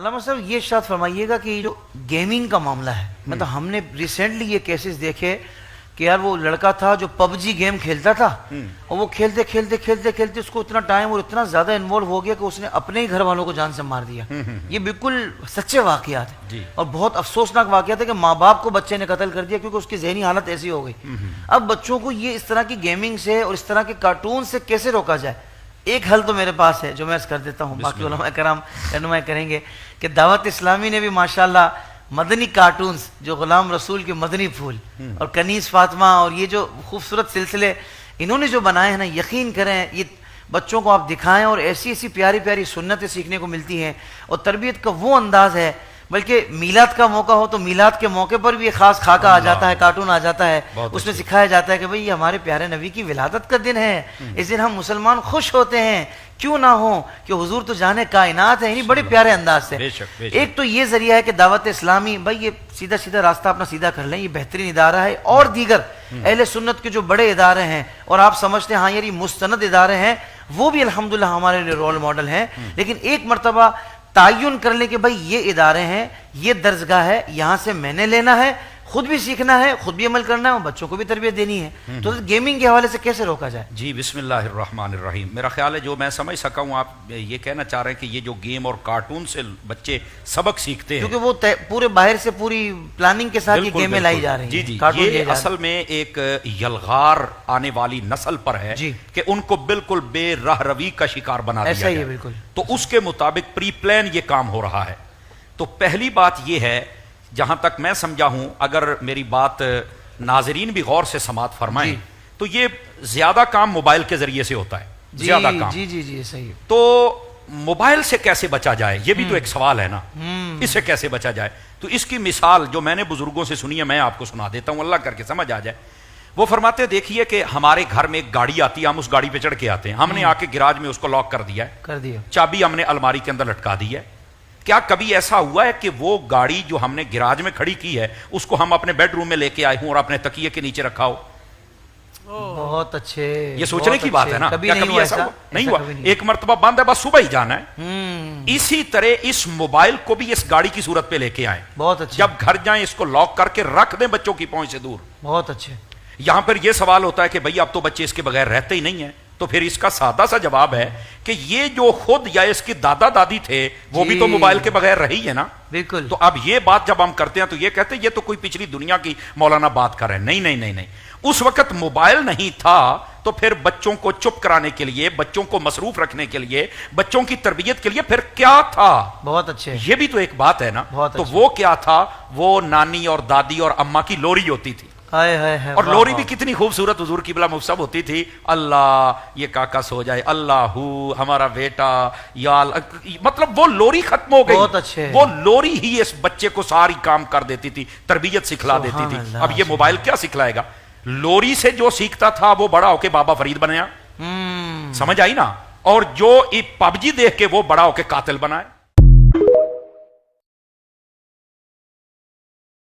علامہ صاحب یہ شاید فرمائیے گا کہ جو گیمنگ کا معاملہ ہے، مطلب ہم نے ریسنٹلی یہ کیسز دیکھے کہ یار وہ لڑکا تھا جو پب جی گیم کھیلتا تھا اور وہ کھیلتے کھیلتے کھیلتے کھیلتے اس کو اتنا ٹائم اور اتنا زیادہ انوالو ہو گیا کہ اس نے اپنے ہی گھر والوں کو جان سے مار دیا۔ یہ بالکل سچے واقعات ہیں اور بہت افسوسناک واقعات ہے کہ ماں باپ کو بچے نے قتل کر دیا کیونکہ اس کی ذہنی حالت ایسی ہو گئی۔ اب بچوں کو یہ اس طرح کی گیمنگ سے اور اس طرح کے کارٹون سے کیسے روکا جائے؟ ایک حل تو میرے پاس ہے جو میں کر دیتا ہوں، باقی علماء کرام رہنمائی کریں گے کہ دعوت اسلامی نے بھی ماشاءاللہ مدنی کارٹونز جو غلام رسول کے مدنی پھول اور کنیز فاطمہ اور یہ جو خوبصورت سلسلے انہوں نے جو بنائے ہیں نا، یقین کریں یہ بچوں کو آپ دکھائیں اور ایسی ایسی پیاری پیاری سنتیں سیکھنے کو ملتی ہیں اور تربیت کا وہ انداز ہے، بلکہ میلاد کا موقع ہو تو میلاد کے موقع پر بھی ایک خاص خاکہ آ جاتا ہے، کارٹون آ جاتا ہے، اس میں سکھایا جاتا ہے کہ بھئی یہ ہمارے پیارے نبی کی ولادت کا دن ہے، اس دن ہم مسلمان خوش ہوتے ہیں، کیوں نہ ہو کہ حضور تو جانے کائنات ہے، یعنی بڑے پیارے انداز سے۔ ایک تو یہ ذریعہ ہے کہ دعوت اسلامی بھئی یہ سیدھا سیدھا راستہ اپنا سیدھا کر لیں، یہ بہترین ادارہ ہے، اور دیگر اہل سنت کے جو بڑے ادارے ہیں اور آپ سمجھتے ہیں ہاں یہ مستند ادارے ہیں، وہ بھی الحمدللہ ہمارے لیے رول ماڈل ہیں، لیکن ایک مرتبہ تعین کر لیں کہ بھائی یہ ادارے ہیں، یہ درسگاہ ہے، یہاں سے میں نے لینا ہے، خود بھی سیکھنا ہے، خود بھی عمل کرنا ہے اور بچوں کو بھی تربیت دینی ہے۔ تو گیمنگ کے حوالے سے کیسے روکا جائے؟ جی بسم اللہ الرحمن الرحیم۔ میرا خیال ہے جو میں سمجھ سکا ہوں، آپ یہ کہنا چاہ رہے ہیں کہ یہ جو گیم اور کارٹون سے بچے سبق سیکھتے ہیں، کیونکہ وہ پورے باہر سے پوری پلاننگ کے ساتھ یہ گیمیں لائی جا رہی ہیں۔ جی جی، یہ اصل میں ایک یلغار آنے والی نسل پر ہے کہ ان کو بالکل بے راہ روی کا شکار بنا دیا ایسا ہی ہے بالکل۔ تو اس کے مطابق پری پلان یہ کام ہو رہا ہے۔ تو پہلی بات یہ ہے، جہاں تک میں سمجھا ہوں، اگر میری بات ناظرین بھی غور سے سماعت فرمائیں تو یہ زیادہ کام موبائل کے ذریعے سے ہوتا ہے، زیادہ کام۔ جی جی جی صحیح۔ تو موبائل سے کیسے بچا جائے، یہ بھی تو ایک سوال ہے نا، اس سے کیسے بچا جائے؟ تو اس کی مثال جو میں نے بزرگوں سے سنی ہے میں آپ کو سنا دیتا ہوں، اللہ کر کے سمجھ آ جائے۔ وہ فرماتے دیکھیے کہ ہمارے گھر میں ایک گاڑی آتی ہے، ہم اس گاڑی پہ چڑھ کے آتے ہیں، ہم نے آ کے گراج میں اس کو لاک کر دیا ہے، چابی ہم نے الماری کے اندر لٹکا دی ہے۔ کیا کبھی ایسا ہوا ہے کہ وہ گاڑی جو ہم نے گراج میں کھڑی کی ہے اس کو ہم اپنے بیڈ روم میں لے کے آئے ہوں اور اپنے تکیے کے نیچے رکھا ہو؟ بہت اچھے، یہ سوچنے کی بات ہے نا، کیا کبھی ایسا ہوا؟ نہیں ہوا۔ ایک مرتبہ بند ہے، بس صبح ہی جانا ہے۔ اسی طرح اس موبائل کو بھی اس گاڑی کی صورت پہ لے کے آئیں، بہت اچھے، جب گھر جائیں اس کو لاک کر کے رکھ دیں بچوں کی پہنچ سے دور۔ بہت اچھے۔ یہاں پر یہ سوال ہوتا ہے کہ بھئی اب تو بچے اس کے بغیر رہتے ہی نہیں ہیں، تو پھر اس کا سادہ سا جواب ہے کہ یہ جو خود یا اس کی دادا دادی تھے وہ بھی تو موبائل کے بغیر رہی ہے نا، بالکل۔ تو اب یہ بات جب ہم کرتے ہیں تو یہ کہتے ہیں یہ تو کوئی پچھلی دنیا کی مولانا بات کر رہے ہیں۔ نہیں نہیں نہیں نہیں، اس وقت موبائل نہیں تھا تو پھر بچوں کو چپ کرانے کے لیے، بچوں کو مصروف رکھنے کے لیے، بچوں کی تربیت کے لیے پھر کیا تھا؟ بہت اچھے، یہ بھی تو ایک بات ہے نا۔ تو وہ کیا تھا؟ وہ نانی اور دادی اور اماں کی لوری ہوتی تھی، اور لوری بھی کتنی خوبصورت حضور قبلہ مفصب ہوتی تھی۔ اللہ یہ کاکا سو جائے، اللہ ہمارا بیٹا، یا مطلب وہ لوری ختم ہو گئی، بہت اچھے۔ وہ لوری ہی اس بچے کو ساری کام کر دیتی تھی، تربیت سکھلا دیتی تھی۔ اب یہ موبائل کیا سکھلائے گا؟ لوری سے جو سیکھتا تھا وہ بڑا ہو کے بابا فرید بنیا، سمجھ آئی نا؟ اور جو پب جی دیکھ کے وہ بڑا ہو کے قاتل بنا ہے۔